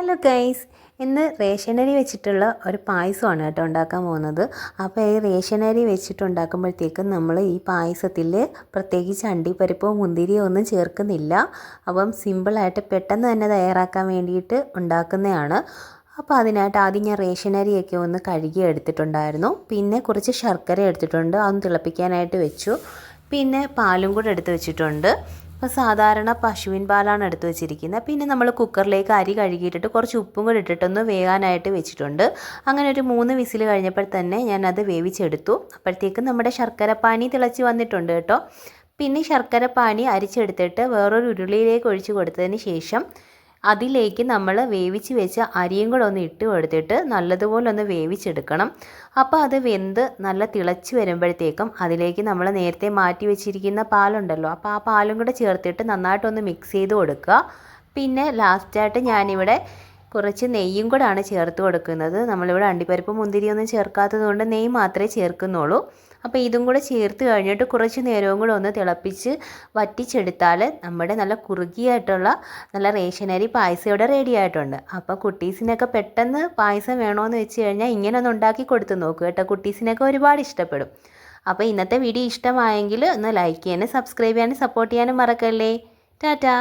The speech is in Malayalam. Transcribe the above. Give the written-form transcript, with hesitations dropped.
ഹലോ ഗൈസ്, ഇന്ന് റേഷനരി വെച്ചിട്ടുള്ള ഒരു പായസമാണ് കേട്ടോ ഉണ്ടാക്കാൻ പോകുന്നത്. അപ്പോൾ ഈ റേഷനരി വെച്ചിട്ടുണ്ടാക്കുമ്പോഴത്തേക്കും നമ്മൾ ഈ പായസത്തിൽ പ്രത്യേകിച്ച് അണ്ടിപ്പരിപ്പോ മുന്തിരിയോ ഒന്നും ചേർക്കുന്നില്ല. അപ്പം സിമ്പിളായിട്ട് പെട്ടെന്ന് തന്നെ തയ്യാറാക്കാൻ വേണ്ടിയിട്ട് ഉണ്ടാക്കുന്നതാണ്. അപ്പോൾ അതിനായിട്ട് ആദ്യം ഞാൻ റേഷനരിയൊക്കെ ഒന്ന് കഴുകി എടുത്തിട്ടുണ്ടായിരുന്നു. പിന്നെ കുറച്ച് ശർക്കര എടുത്തിട്ടുണ്ട്, അതൊന്ന് തിളപ്പിക്കാനായിട്ട് വെച്ചു. പിന്നെ പാലും കൂടെ എടുത്ത് വെച്ചിട്ടുണ്ട്. അപ്പോൾ സാധാരണ പശുവിൻ പാലാണ് എടുത്ത് വെച്ചിരിക്കുന്നത്. പിന്നെ നമ്മൾ കുക്കറിലേക്ക് അരി കഴുകിയിട്ടിട്ട് കുറച്ച് ഉപ്പും കൂടി ഇട്ടിട്ടൊന്ന് വേകാനായിട്ട് വെച്ചിട്ടുണ്ട്. അങ്ങനെ ഒരു 3 വിസിൽ കഴിഞ്ഞപ്പോൾ തന്നെ ഞാനത് വേവിച്ചെടുത്തു. അപ്പോഴത്തേക്കും നമ്മുടെ ശർക്കരപ്പാനി തിളച്ച് വന്നിട്ടുണ്ട് കേട്ടോ. പിന്നെ ശർക്കരപ്പാനി അരിച്ചെടുത്തിട്ട് വേറൊരു ഉരുളിയിലേക്ക് ഒഴിച്ച് കൊടുത്തതിന് ശേഷം അതിലേക്ക് നമ്മൾ വേവിച്ച് വെച്ച അരിയും കൂടെ ഒന്ന് ഇട്ട് കൊടുത്തിട്ട് നല്ലതുപോലെ ഒന്ന് വേവിച്ചെടുക്കണം. അപ്പോൾ അത് വെന്ത് നല്ല തിളച്ച് വരുമ്പോഴത്തേക്കും അതിലേക്ക് നമ്മൾ നേരത്തെ മാറ്റി വെച്ചിരിക്കുന്ന പാലുണ്ടല്ലോ, അപ്പോൾ ആ പാലും കൂടെ ചേർത്തിട്ട് നന്നായിട്ടൊന്ന് മിക്സ് ചെയ്ത് കൊടുക്കുക. പിന്നെ ലാസ്റ്റായിട്ട് ഞാനിവിടെ കുറച്ച് നെയ്യും കൂടാണ് ചേർത്ത് കൊടുക്കുന്നത്. നമ്മളിവിടെ അണ്ടിപ്പരിപ്പ് മുന്തിരിയൊന്നും ചേർക്കാത്തത് കൊണ്ട് നെയ്യ് മാത്രമേ ചേർക്കുന്നുള്ളൂ. അപ്പോൾ ഇതും കൂടെ ചേർത്ത് കഴിഞ്ഞിട്ട് കുറച്ച് നേരവും കൂടെ ഒന്ന് തിളപ്പിച്ച് വറ്റിച്ചെടുത്താൽ നമ്മുടെ നല്ല കുറുകിയായിട്ടുള്ള നല്ല റേഷനരി പായസം ഇവിടെ റെഡി ആയിട്ടുണ്ട്. അപ്പോൾ കുട്ടീസിനൊക്കെ പെട്ടെന്ന് പായസം വേണമെന്ന് വെച്ച് കഴിഞ്ഞാൽ ഇങ്ങനെ ഒന്ന് ഉണ്ടാക്കി കൊടുത്ത് നോക്കുക കേട്ടോ. കുട്ടീസിനൊക്കെ ഒരുപാട് ഇഷ്ടപ്പെടും. അപ്പോൾ ഇന്നത്തെ വീഡിയോ ഇഷ്ടമായെങ്കിൽ ഒന്ന് ലൈക്ക് ചെയ്യാനും സബ്സ്ക്രൈബ് ചെയ്യാനും സപ്പോർട്ട് ചെയ്യാനും മറക്കല്ലേ. ടാറ്റാ.